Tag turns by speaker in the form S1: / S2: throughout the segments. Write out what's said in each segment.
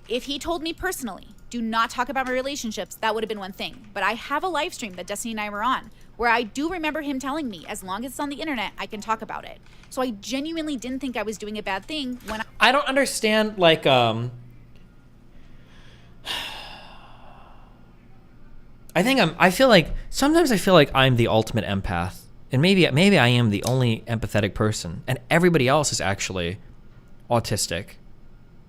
S1: if he told me personally, do not talk about my relationships, that would have been one thing. But I have a live stream that Destiny and I were on where I do remember him telling me, as long as it's on the internet, I can talk about it. So I genuinely didn't think I was doing a bad thing when
S2: I don't understand, like, I feel like, sometimes I feel like I'm the ultimate empath. And maybe I am the only empathetic person, and everybody else is actually autistic.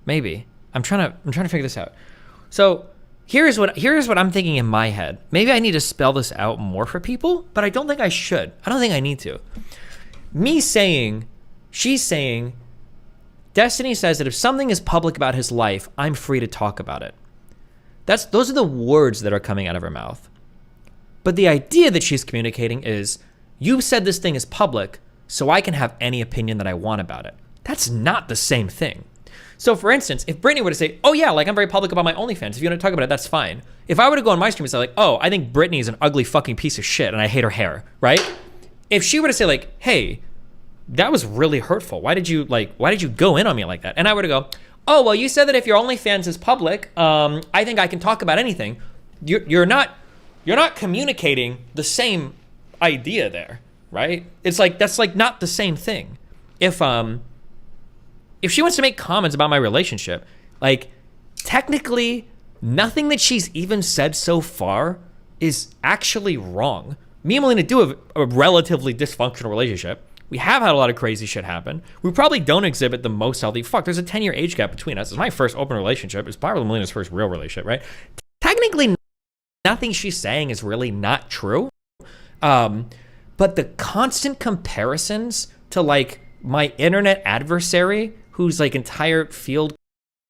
S2: Maybe. I'm trying to figure this out. So here's what I'm thinking in my head. Maybe I need to spell this out more for people, but I don't think I should. I don't think I need to. She's saying, Destiny says that if something is public about his life, I'm free to talk about it. Those are the words that are coming out of her mouth. But the idea that she's communicating is, you said this thing is public, so I can have any opinion that I want about it. That's not the same thing. So for instance, if Brittany were to say, oh yeah, like I'm very public about my OnlyFans, if you want to talk about it, that's fine. If I were to go on my stream and say like, oh, I think Brittany is an ugly fucking piece of shit and I hate her hair, right? If she were to say like, hey, that was really hurtful. Why did you go in on me like that? And I were to go, oh, well, you said that if your OnlyFans is public, I think I can talk about anything. You're not communicating the same idea there, right? It's like, that's like not the same thing. If she wants to make comments about my relationship, like technically nothing that she's even said so far is actually wrong. Me and Melina do have a relatively dysfunctional relationship. We have had a lot of crazy shit happen. We probably don't exhibit the most healthy. Fuck, there's a 10-year age gap between us. It's my first open relationship. It's probably Melina's first real relationship, right? Technically, nothing she's saying is really not true. But the constant comparisons to like my internet adversary, whose like entire field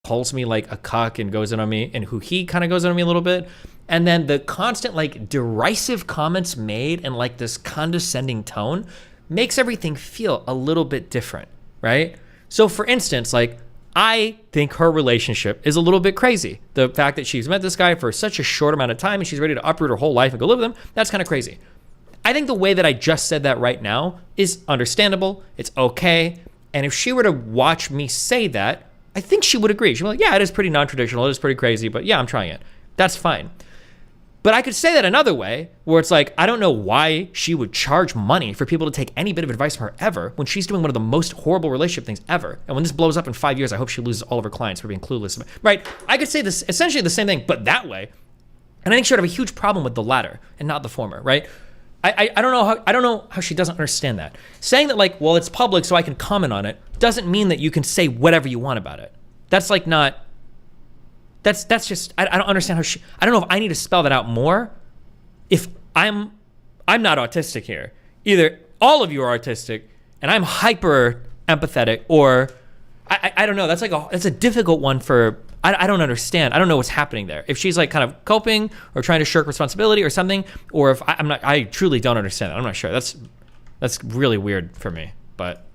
S2: calls me like a cuck and goes in on me, and who he kind of goes in on me a little bit, and then the constant like derisive comments made and like this condescending tone makes everything feel a little bit different, right? So for instance, like I think her relationship is a little bit crazy. The fact that she's met this guy for such a short amount of time and she's ready to uproot her whole life and go live with him, that's kind of crazy. I think the way that I just said that right now is understandable. It's okay. And if she were to watch me say that, I think she would agree. She'd be like, yeah, it is pretty non-traditional. It is pretty crazy, but yeah, I'm trying it. That's fine. But I could say that another way where it's like, I don't know why she would charge money for people to take any bit of advice from her ever when she's doing one of the most horrible relationship things ever. And when this blows up in 5 years, I hope she loses all of her clients for being clueless. Right? I could say this essentially the same thing, but that way. And I think she would have a huge problem with the latter and not the former, right? I don't know how she doesn't understand that. Saying that like, well, it's public so I can comment on it doesn't mean that you can say whatever you want about it. That's like not, that's just, I don't understand how she, I don't know if I need to spell that out more. If I'm not autistic here. Either all of you are autistic and I'm hyper empathetic, or I don't know. That's like that's a difficult one for, I don't understand. I don't know what's happening there. If she's like kind of coping or trying to shirk responsibility or something, or if I truly don't understand that. I'm not sure. That's really weird for me, but.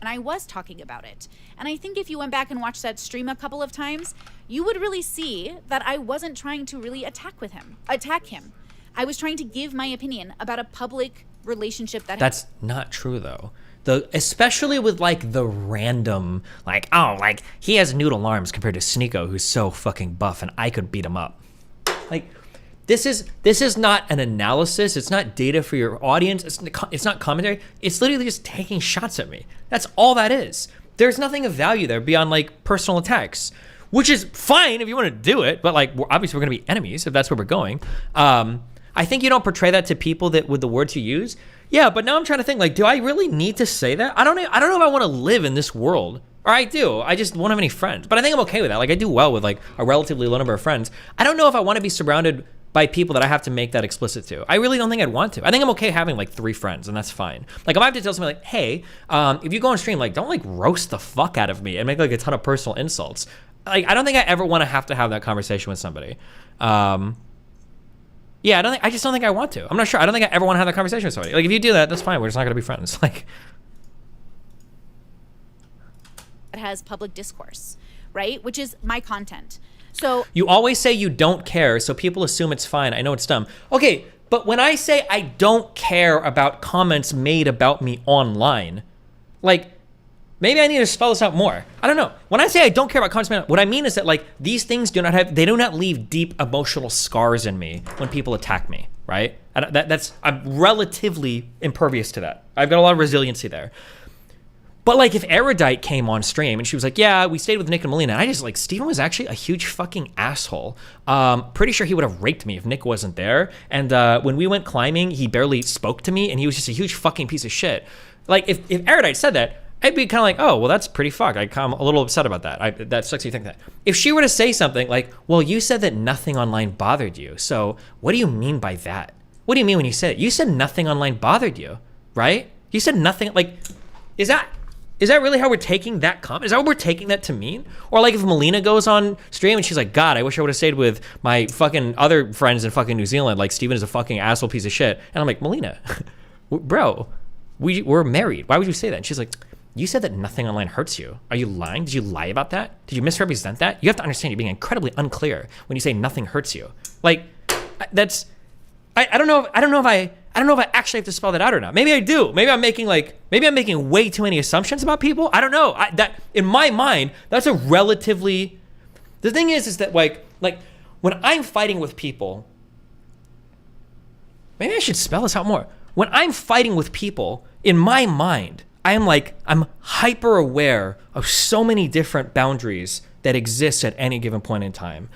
S1: And I was talking about it. And I think if you went back and watched that stream a couple of times, you would really see that I wasn't trying to really attack him. I was trying to give my opinion about a public relationship that.
S2: That's not true though. Especially with like the random, like, oh, like he has noodle arms compared to Sneeko, who's so fucking buff and I could beat him up. Like, this is not an analysis. It's not data for your audience. It's not commentary. It's literally just taking shots at me. That's all that is. There's nothing of value there beyond like personal attacks, which is fine if you want to do it. But like, obviously we're going to be enemies if that's where we're going. I think you don't portray that to people that with the words you use. Yeah, but now I'm trying to think, like, do I really need to say that? I don't know if I want to live in this world. Or I do. I just won't have any friends. But I think I'm okay with that. Like, I do well with, like, a relatively low number of friends. I don't know if I want to be surrounded by people that I have to make that explicit to. I really don't think I'd want to. I think I'm okay having, like, 3 friends, and that's fine. Like, if I have to tell somebody, like, hey, if you go on stream, like, don't, like, roast the fuck out of me and make, like, a ton of personal insults. Like, I don't think I ever want to have that conversation with somebody. Yeah, I just don't think I want to. I'm not sure. I don't think I ever want to have that conversation with somebody. Like, if you do that, that's fine. We're just not going to be friends. Like,
S1: it has public discourse, right? Which is my content. So
S2: you always say you don't care, so people assume it's fine. I know it's dumb. Okay, but when I say I don't care about comments made about me online, like, maybe I need to spell this out more. I don't know. When I say I don't care about comments, what I mean is that like these things do not leave deep emotional scars in me when people attack me, right? I'm relatively impervious to that. I've got a lot of resiliency there. But like if Erudite came on stream and she was like, yeah, we stayed with Nick and Melina, and I just like, Steven was actually a huge fucking asshole. Pretty sure he would have raped me if Nick wasn't there. And when we went climbing, he barely spoke to me and he was just a huge fucking piece of shit. Like if Erudite said that, I'd be kind of like, oh, well, that's pretty fucked. I'm a little upset about that. That sucks you think that. If she were to say something like, well, you said that nothing online bothered you. So what do you mean by that? What do you mean when you said it? You said nothing online bothered you, right? You said nothing, like, is that really how we're taking that comment? Is that what we're taking that to mean? Or like if Melina goes on stream and she's like, God, I wish I would have stayed with my fucking other friends in fucking New Zealand. Like Steven is a fucking asshole piece of shit. And I'm like, Melina, bro, we're married. Why would you say that? And she's like, you said that nothing online hurts you. Are you lying? Did you lie about that? Did you misrepresent that? You have to understand you're being incredibly unclear when you say nothing hurts you. Like that's, I don't know if I actually have to spell that out or not. Maybe I do. Maybe I'm making way too many assumptions about people. I don't know. That in my mind, that's a relatively. The thing is that like when I'm fighting with people, maybe I should spell this out more. When I'm fighting with people, in my mind, I'm hyper aware of so many different boundaries that exist at any given point in time.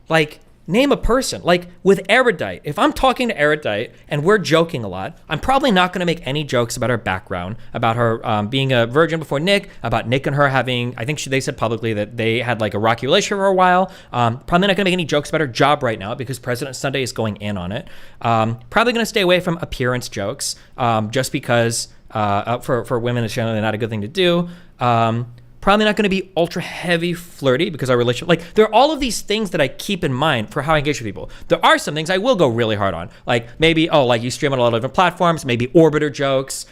S2: Like name a person. Like with Erudite, if I'm talking to Erudite and we're joking a lot, I'm probably not going to make any jokes about her background, about her being a virgin before Nick, about Nick and her having, I think they said publicly that they had like a rocky relationship for a while. Probably not going to make any jokes about her job right now because President Sunday is going in on it. Probably going to stay away from appearance jokes just because for women it's generally not a good thing to do. Probably not going to be ultra heavy flirty because our relationship, like there are all of these things that I keep in mind for how I engage with people. There are some things I will go really hard on, like maybe, like you stream on a lot of different platforms, maybe orbiter jokes,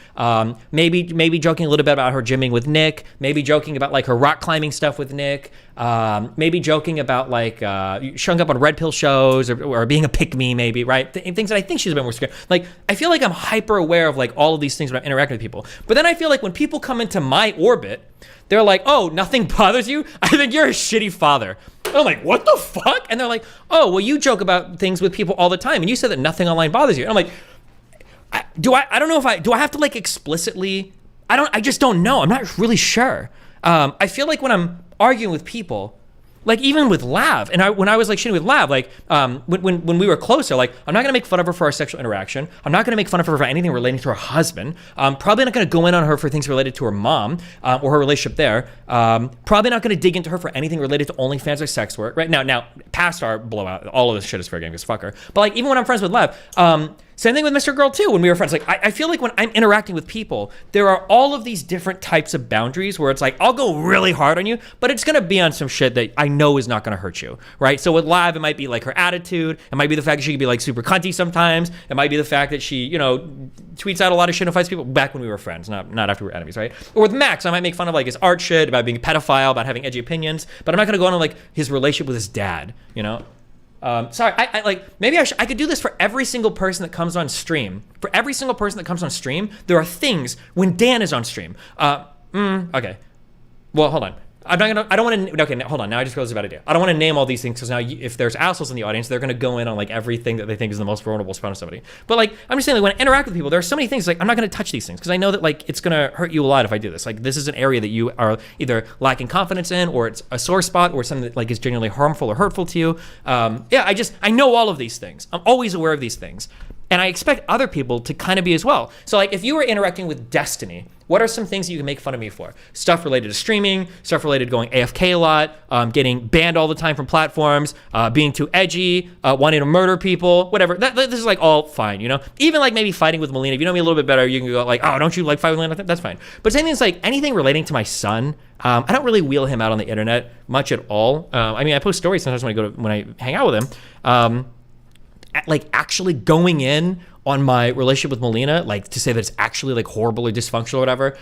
S2: maybe joking a little bit about her gymming with Nick, maybe joking about like her rock climbing stuff with Nick, maybe joking about like showing up on red pill shows or being a pick-me maybe, right? Things that I think she's a bit more scared. Like I feel like I'm hyper aware of like all of these things when I'm interacting with people. But then I feel like when people come into my orbit, they're like, oh, nothing bothers you? I think you're a shitty father. And I'm like, what the fuck? And they're like, oh, well, you joke about things with people all the time, and you said that nothing online bothers you. And I'm like, I don't know if do I have to like explicitly, I just don't know. I'm not really sure. I feel like when I'm arguing with people, like even with Lav, and when I was like shitting with Lav, like when we were closer, like I'm not gonna make fun of her for our sexual interaction. I'm not gonna make fun of her for anything relating to her husband. Probably not gonna go in on her for things related to her mom or her relationship there. Probably not gonna dig into her for anything related to OnlyFans or sex work. Right now, past our blowout, all of this shit is fair game because fuck her. But like even when I'm friends with Lav, same thing with Mr. Girl too. When we were friends, like I feel like when I'm interacting with people, there are all of these different types of boundaries where it's like I'll go really hard on you, but it's gonna be on some shit that I know is not gonna hurt you, right? So with Live, it might be like her attitude. It might be the fact that she can be like super cunty sometimes. It might be the fact that she, tweets out a lot of shit and fights people back when we were friends, not after we were enemies, right? Or with Max, I might make fun of like his art shit, about being a pedophile, about having edgy opinions, but I'm not gonna go on like his relationship with his dad, Sorry, I like maybe I could do this for every single person that comes on stream. For every single person that comes on stream, there are things when Dan is on stream. Okay. Well, hold on. I don't want to, okay, hold on. Now I just realized a bad idea. I don't want to name all these things because now if there's assholes in the audience, they're going to go in on like everything that they think is the most vulnerable spot of somebody. But like, I'm just saying like when I interact with people, there are so many things like I'm not going to touch these things because I know that like it's going to hurt you a lot if I do this. Like this is an area that you are either lacking confidence in or it's a sore spot or something that like is genuinely harmful or hurtful to you. I know all of these things. I'm always aware of these things. And I expect other people to kind of be as well. So like if you were interacting with Destiny, what are some things that you can make fun of me for? Stuff related to streaming, stuff related to going AFK a lot, getting banned all the time from platforms, being too edgy, wanting to murder people, whatever. This is like all fine, Even like maybe fighting with Melina. If you know me a little bit better, you can go like, oh, don't you like fight with Melina? That's fine. But same thing is like anything relating to my son. I don't really wheel him out on the internet much at all. I post stories sometimes when I hang out with him. Like actually going in on my relationship with Melina, like to say that it's actually like horrible or dysfunctional or whatever.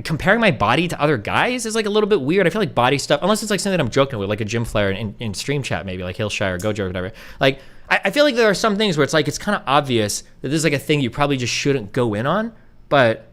S2: Comparing my body to other guys is like a little bit weird. I feel like body stuff, unless it's like something that I'm joking with, like a gym flare in stream chat, maybe like Hillshire or Gojo or whatever. Like I feel like there are some things where it's like it's kind of obvious that this is like a thing you probably just shouldn't go in on, but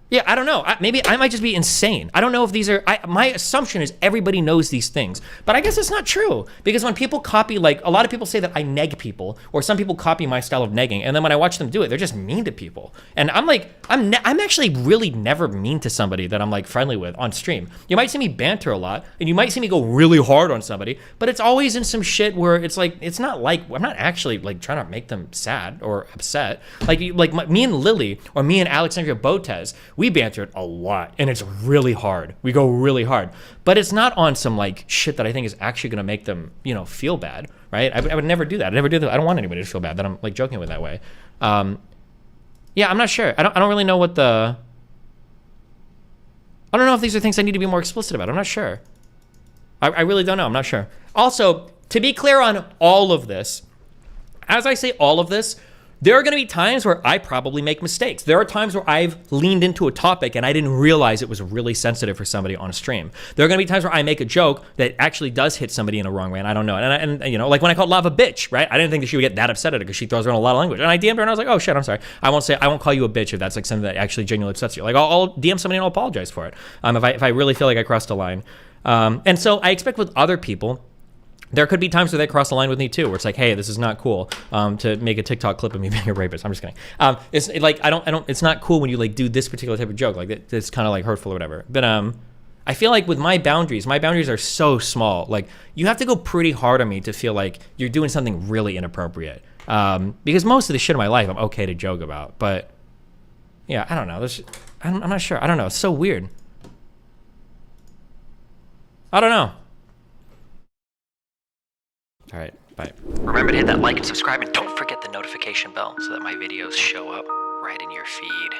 S2: Yeah, I don't know. Maybe I might just be insane. I don't know if these are, my assumption is everybody knows these things, but I guess it's not true, because when people copy, like a lot of people say that I neg people, or some people copy my style of negging, and then when I watch them do it, they're just mean to people. And I'm like, I'm actually really never mean to somebody that I'm like friendly with on stream. You might see me banter a lot, and you might see me go really hard on somebody, but it's always in some shit where it's like, it's not like, I'm not actually like trying to make them sad or upset. Like me and Lily, or me and Alexandria Botez, we bantered a lot, and it's really hard. We go really hard, but it's not on some like shit that I think is actually going to make them, you know, feel bad, right? I would never do that. I never do that. I don't want anybody to feel bad that I'm like joking with that way. Yeah, I'm not sure. I don't really know what I don't know if these are things I need to be more explicit about. I'm not sure. I really don't know. I'm not sure. Also, to be clear on all of this, as I say all of this, there are going to be times where I probably make mistakes. There are times where I've leaned into a topic and I didn't realize it was really sensitive for somebody on a stream. There are going to be times where I make a joke that actually does hit somebody in a wrong way, and I don't know. And you know, like when I called Lava bitch, right? I didn't think that she would get that upset at it because she throws around a lot of language. And I DM'd her and I was like, oh shit, I'm sorry. I won't call you a bitch if that's like something that actually genuinely upsets you. Like I'll DM somebody and I'll apologize for it if I really feel like I crossed a line. And so I expect with other people, there could be times where they cross the line with me too, where it's like, hey, this is not cool to make a TikTok clip of me being a rapist. I'm just kidding. It's like, it's not cool when you like do this particular type of joke. Like it's kind of like hurtful or whatever. But I feel like with my boundaries are so small. Like you have to go pretty hard on me to feel like you're doing something really inappropriate. Because most of the shit in my life, I'm okay to joke about. But yeah, I don't know. I'm not sure. I don't know. It's so weird. I don't know. All right, bye. Remember to hit that like and subscribe, and don't forget the notification bell so that my videos show up right in your feed.